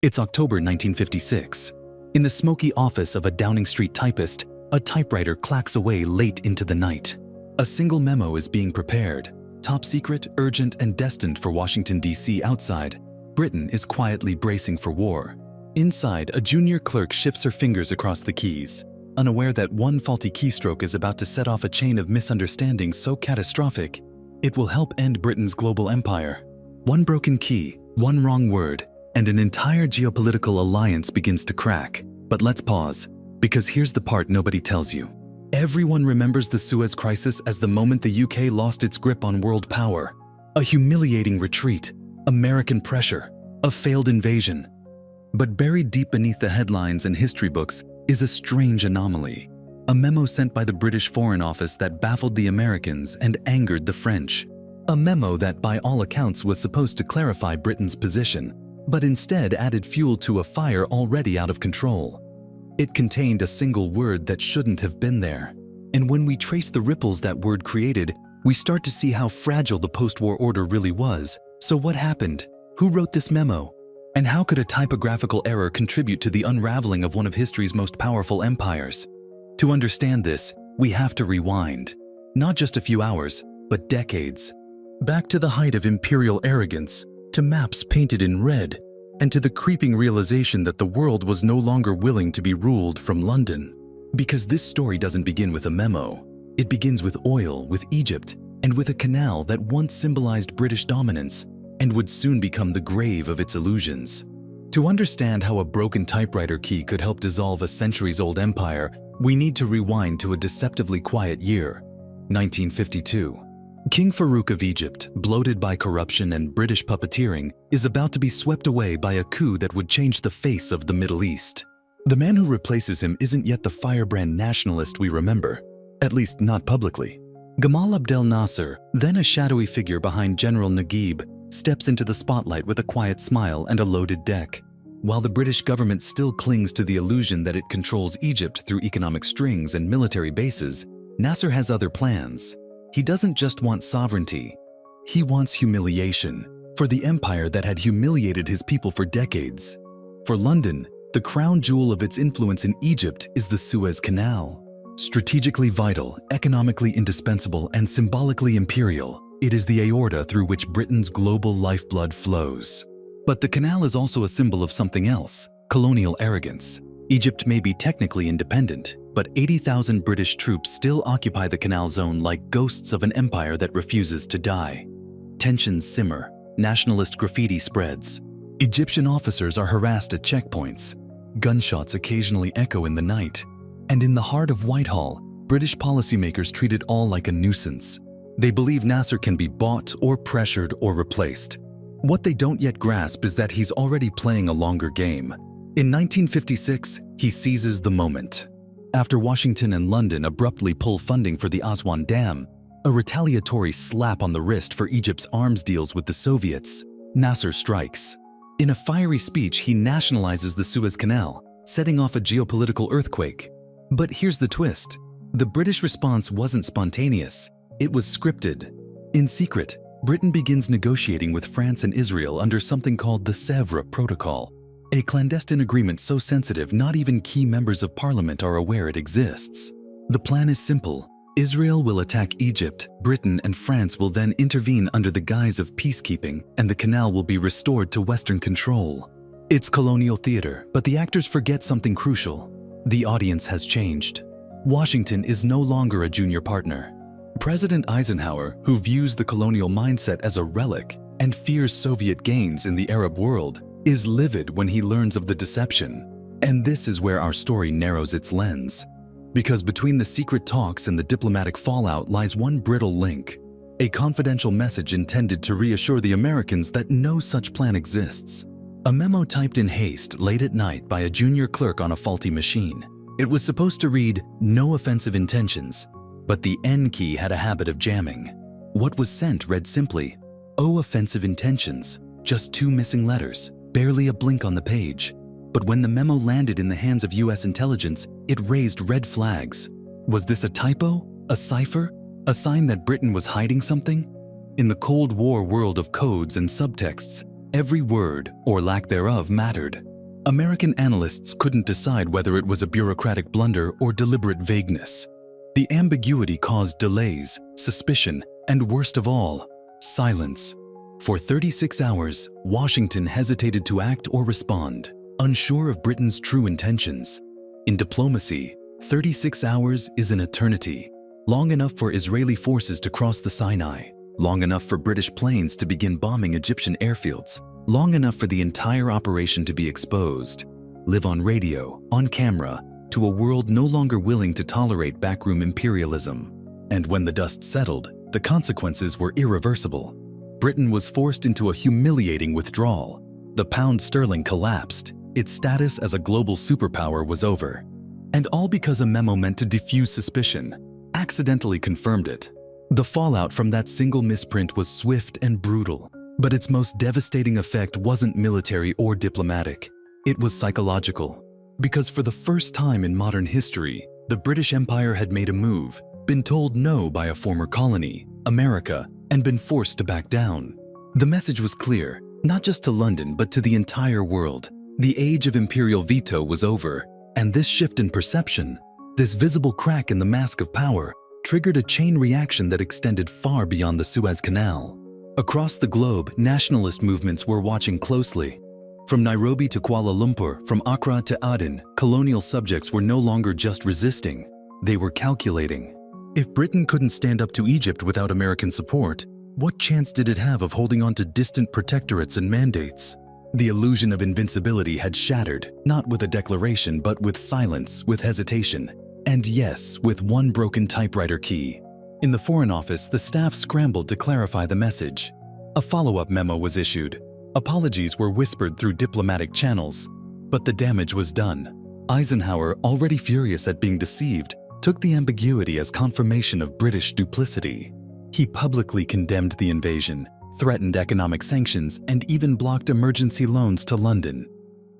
It's October 1956. In the smoky office of a Downing Street typist, a typewriter clacks away late into the night. A single memo is being prepared, top secret, urgent, and destined for Washington, D.C. Outside, Britain is quietly bracing for war. Inside, a junior clerk shifts her fingers across the keys, unaware that one faulty keystroke is about to set off a chain of misunderstandings so catastrophic, it will help end Britain's global empire. One broken key, one wrong word, and an entire geopolitical alliance begins to crack. But let's pause, because here's the part nobody tells you. Everyone remembers the Suez Crisis as the moment the UK lost its grip on world power. A humiliating retreat, American pressure, a failed invasion. But buried deep beneath the headlines and history books is a strange anomaly. A memo sent by the British Foreign Office that baffled the Americans and angered the French. A memo that by all accounts was supposed to clarify Britain's position, but instead added fuel to a fire already out of control. It contained a single word that shouldn't have been there. And when we trace the ripples that word created, we start to see how fragile the post-war order really was. So what happened? Who wrote this memo? And how could a typographical error contribute to the unraveling of one of history's most powerful empires? To understand this, we have to rewind. Not just a few hours, but decades. Back to the height of imperial arrogance, to maps painted in red, and to the creeping realization that the world was no longer willing to be ruled from London. Because this story doesn't begin with a memo. It begins with oil, with Egypt, and with a canal that once symbolized British dominance and would soon become the grave of its illusions. To understand how a broken typewriter key could help dissolve a centuries-old empire, we need to rewind to a deceptively quiet year, 1952. King Farouk of Egypt, bloated by corruption and British puppeteering, is about to be swept away by a coup that would change the face of the Middle East. The man who replaces him isn't yet the firebrand nationalist we remember, at least not publicly. Gamal Abdel Nasser, then a shadowy figure behind General Naguib, steps into the spotlight with a quiet smile and a loaded deck. While the British government still clings to the illusion that it controls Egypt through economic strings and military bases, Nasser has other plans. He doesn't just want sovereignty, he wants humiliation for the empire that had humiliated his people for decades. For London, the crown jewel of its influence in Egypt is the Suez Canal. Strategically vital, economically indispensable, and symbolically imperial, it is the aorta through which Britain's global lifeblood flows. But the canal is also a symbol of something else, colonial arrogance. Egypt may be technically independent, but 80,000 British troops still occupy the canal zone like ghosts of an empire that refuses to die. Tensions simmer, nationalist graffiti spreads. Egyptian officers are harassed at checkpoints. Gunshots occasionally echo in the night. And in the heart of Whitehall, British policymakers treat it all like a nuisance. They believe Nasser can be bought or pressured or replaced. What they don't yet grasp is that he's already playing a longer game. In 1956, he seizes the moment. After Washington and London abruptly pull funding for the Aswan Dam, a retaliatory slap on the wrist for Egypt's arms deals with the Soviets, Nasser strikes. In a fiery speech, he nationalizes the Suez Canal, setting off a geopolitical earthquake. But here's the twist. The British response wasn't spontaneous. It was scripted. In secret, Britain begins negotiating with France and Israel under something called the Sèvres Protocol, a clandestine agreement so sensitive not even key members of parliament are aware it exists. The plan is simple. Israel will attack Egypt, Britain and France will then intervene under the guise of peacekeeping, and the canal will be restored to Western control. It's colonial theater, but the actors forget something crucial. The audience has changed. Washington is no longer a junior partner. President Eisenhower, who views the colonial mindset as a relic and fears Soviet gains in the Arab world, is livid when he learns of the deception. And this is where our story narrows its lens. Because between the secret talks and the diplomatic fallout lies one brittle link, a confidential message intended to reassure the Americans that no such plan exists. A memo typed in haste late at night by a junior clerk on a faulty machine. It was supposed to read, "No offensive intentions," but the N key had a habit of jamming. What was sent read simply, "Oh, offensive intentions," just two missing letters. Barely a blink on the page. But when the memo landed in the hands of US intelligence, it raised red flags. Was this a typo? A cipher? A sign that Britain was hiding something? In the Cold War world of codes and subtexts, Every word, or lack thereof, mattered. American analysts couldn't decide whether it was a bureaucratic blunder or deliberate vagueness. The ambiguity caused delays, suspicion, and worst of all, silence. For 36 hours, Washington hesitated to act or respond, unsure of Britain's true intentions. In diplomacy, 36 hours is an eternity, long enough for Israeli forces to cross the Sinai, long enough for British planes to begin bombing Egyptian airfields, long enough for the entire operation to be exposed, live on radio, on camera, to a world no longer willing to tolerate backroom imperialism. And when the dust settled, the consequences were irreversible. Britain was forced into a humiliating withdrawal. The pound sterling collapsed. Its status as a global superpower was over. And all because a memo meant to diffuse suspicion accidentally confirmed it. The fallout from that single misprint was swift and brutal. But its most devastating effect wasn't military or diplomatic. It was psychological. Because for the first time in modern history, the British Empire had made a move, been told no by a former colony, America, and been forced to back down. The message was clear, not just to London but to the entire world. The age of imperial veto was over, and this shift in perception, this visible crack in the mask of power, triggered a chain reaction that extended far beyond the Suez Canal. Across the globe, nationalist movements were watching closely. From Nairobi to Kuala Lumpur, from Accra to Aden, colonial subjects were no longer just resisting, they were calculating. If Britain couldn't stand up to Egypt without American support, what chance did it have of holding on to distant protectorates and mandates? The illusion of invincibility had shattered, not with a declaration but with silence, with hesitation, and yes, with one broken typewriter key. In the Foreign Office, the staff scrambled to clarify the message. A follow-up memo was issued. Apologies were whispered through diplomatic channels, but the damage was done. Eisenhower, already furious at being deceived, took the ambiguity as confirmation of British duplicity. He publicly condemned the invasion, threatened economic sanctions, and even blocked emergency loans to London.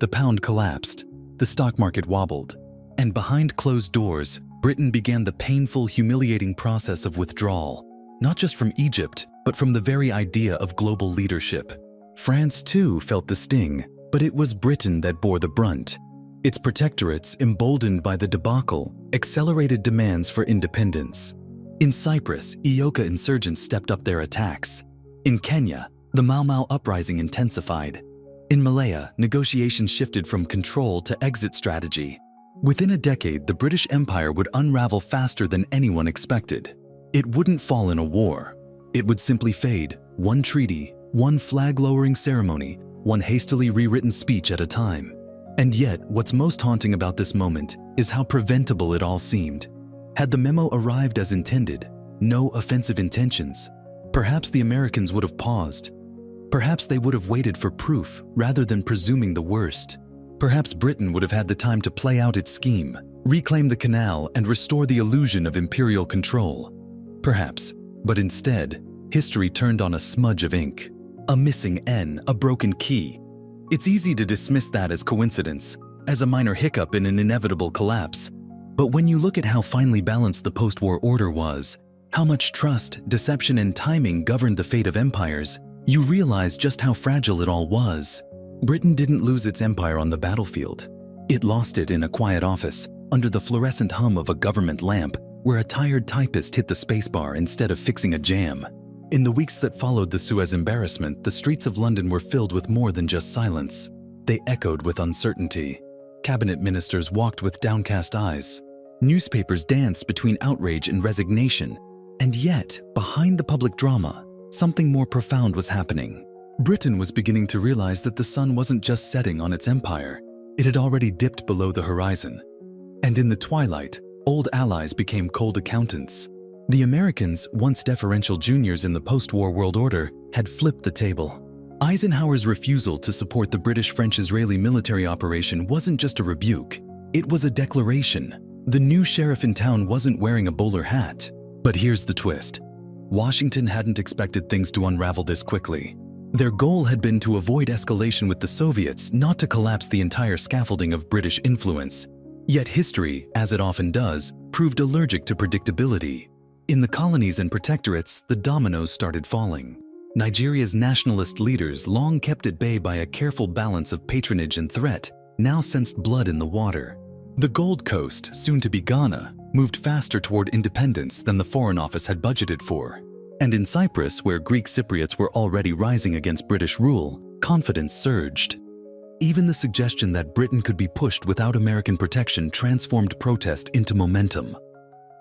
The pound collapsed, the stock market wobbled, and behind closed doors, Britain began the painful, humiliating process of withdrawal, not just from Egypt, but from the very idea of global leadership. France, too, felt the sting, but it was Britain that bore the brunt. Its protectorates, emboldened by the debacle, accelerated demands for independence. In Cyprus, Iyoka insurgents stepped up their attacks. In Kenya, the Mau Mau uprising intensified. In Malaya, negotiations shifted from control to exit strategy. Within a decade, the British Empire would unravel faster than anyone expected. It wouldn't fall in a war. It would simply fade, one treaty, one flag-lowering ceremony, one hastily rewritten speech at a time. And yet, what's most haunting about this moment is how preventable it all seemed. Had the memo arrived as intended, no offensive intentions, perhaps the Americans would have paused. Perhaps they would have waited for proof rather than presuming the worst. Perhaps Britain would have had the time to play out its scheme, reclaim the canal, and restore the illusion of imperial control. Perhaps, but instead, history turned on a smudge of ink. A missing N, a broken key. It's easy to dismiss that as coincidence, as a minor hiccup in an inevitable collapse. But when you look at how finely balanced the post-war order was, how much trust, deception, and timing governed the fate of empires, you realize just how fragile it all was. Britain didn't lose its empire on the battlefield. It lost it in a quiet office, under the fluorescent hum of a government lamp, where a tired typist hit the spacebar instead of fixing a jam. In the weeks that followed the Suez embarrassment, the streets of London were filled with more than just silence. They echoed with uncertainty. Cabinet ministers walked with downcast eyes. Newspapers danced between outrage and resignation. And yet, behind the public drama, something more profound was happening. Britain was beginning to realize that the sun wasn't just setting on its empire. It had already dipped below the horizon. And in the twilight, old allies became cold accountants. The Americans, once deferential juniors in the post-war world order, had flipped the table. Eisenhower's refusal to support the British-French-Israeli military operation wasn't just a rebuke. It was a declaration. The new sheriff in town wasn't wearing a bowler hat. But here's the twist. Washington hadn't expected things to unravel this quickly. Their goal had been to avoid escalation with the Soviets, not to collapse the entire scaffolding of British influence. Yet history, as it often does, proved allergic to predictability. In the colonies and protectorates, the dominoes started falling. Nigeria's nationalist leaders, long kept at bay by a careful balance of patronage and threat, now sensed blood in the water. The Gold Coast, soon to be Ghana, moved faster toward independence than the Foreign Office had budgeted for. And in Cyprus, where Greek Cypriots were already rising against British rule, confidence surged. Even the suggestion that Britain could be pushed without American protection transformed protest into momentum.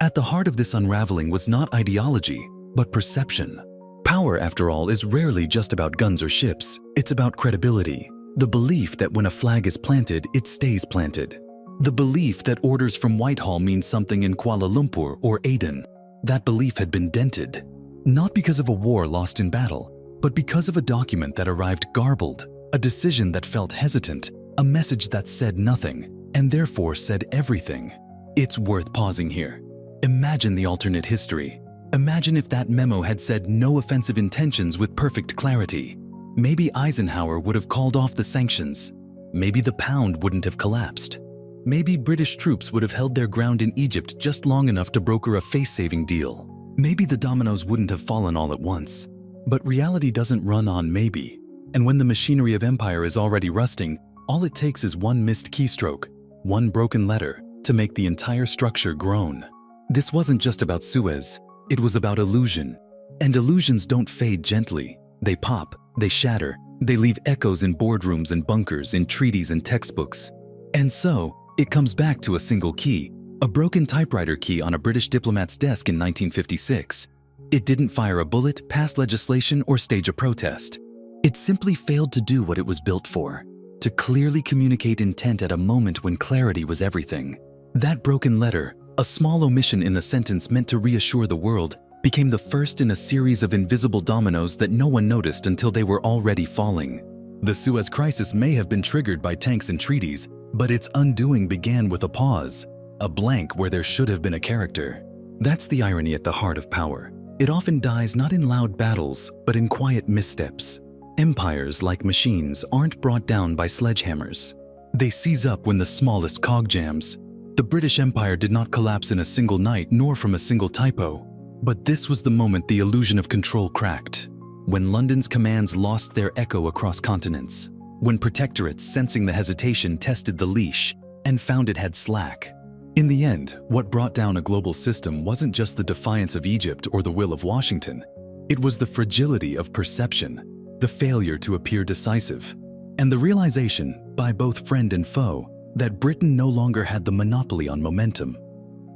At the heart of this unraveling was not ideology, but perception. Power, after all, is rarely just about guns or ships. It's about credibility. The belief that when a flag is planted, it stays planted. The belief that orders from Whitehall mean something in Kuala Lumpur or Aden. That belief had been dented. Not because of a war lost in battle, but because of a document that arrived garbled, a decision that felt hesitant, a message that said nothing, and therefore said everything. It's worth pausing here. Imagine the alternate history. Imagine if that memo had said no offensive intentions with perfect clarity. Maybe Eisenhower would have called off the sanctions. Maybe the pound wouldn't have collapsed. Maybe British troops would have held their ground in Egypt just long enough to broker a face-saving deal. Maybe the dominoes wouldn't have fallen all at once. But reality doesn't run on maybe. And when the machinery of empire is already rusting, all it takes is one missed keystroke, one broken letter, to make the entire structure groan. This wasn't just about Suez. It was about illusion. And illusions don't fade gently. They pop, they shatter, they leave echoes in boardrooms and bunkers, in treaties and textbooks. And so, it comes back to a single key, a broken typewriter key on a British diplomat's desk in 1956. It didn't fire a bullet, pass legislation, or stage a protest. It simply failed to do what it was built for, to clearly communicate intent at a moment when clarity was everything. That broken letter, a small omission in a sentence meant to reassure the world, became the first in a series of invisible dominoes that no one noticed until they were already falling. The Suez Crisis may have been triggered by tanks and treaties, but its undoing began with a pause, a blank where there should have been a character. That's the irony at the heart of power. It often dies not in loud battles, but in quiet missteps. Empires, like machines, aren't brought down by sledgehammers. They seize up when the smallest cog jams. The British Empire did not collapse in a single night, nor from a single typo. But this was the moment the illusion of control cracked. When London's commands lost their echo across continents. When protectorates, sensing the hesitation, tested the leash and found it had slack. In the end, what brought down a global system wasn't just the defiance of Egypt or the will of Washington. It was the fragility of perception, the failure to appear decisive, and the realization, by both friend and foe, that Britain no longer had the monopoly on momentum.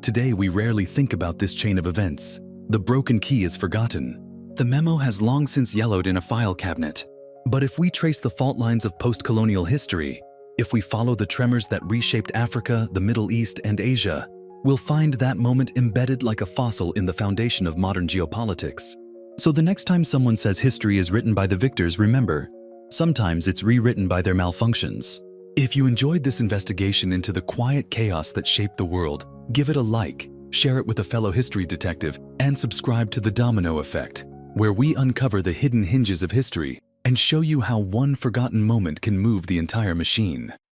Today, we rarely think about this chain of events. The broken key is forgotten. The memo has long since yellowed in a file cabinet. But if we trace the fault lines of post-colonial history, if we follow the tremors that reshaped Africa, the Middle East, and Asia, we'll find that moment embedded like a fossil in the foundation of modern geopolitics. So the next time someone says history is written by the victors, remember, sometimes it's rewritten by their malfunctions. If you enjoyed this investigation into the quiet chaos that shaped the world, give it a like, share it with a fellow history detective, and subscribe to the Domino Effect, where we uncover the hidden hinges of history and show you how one forgotten moment can move the entire machine.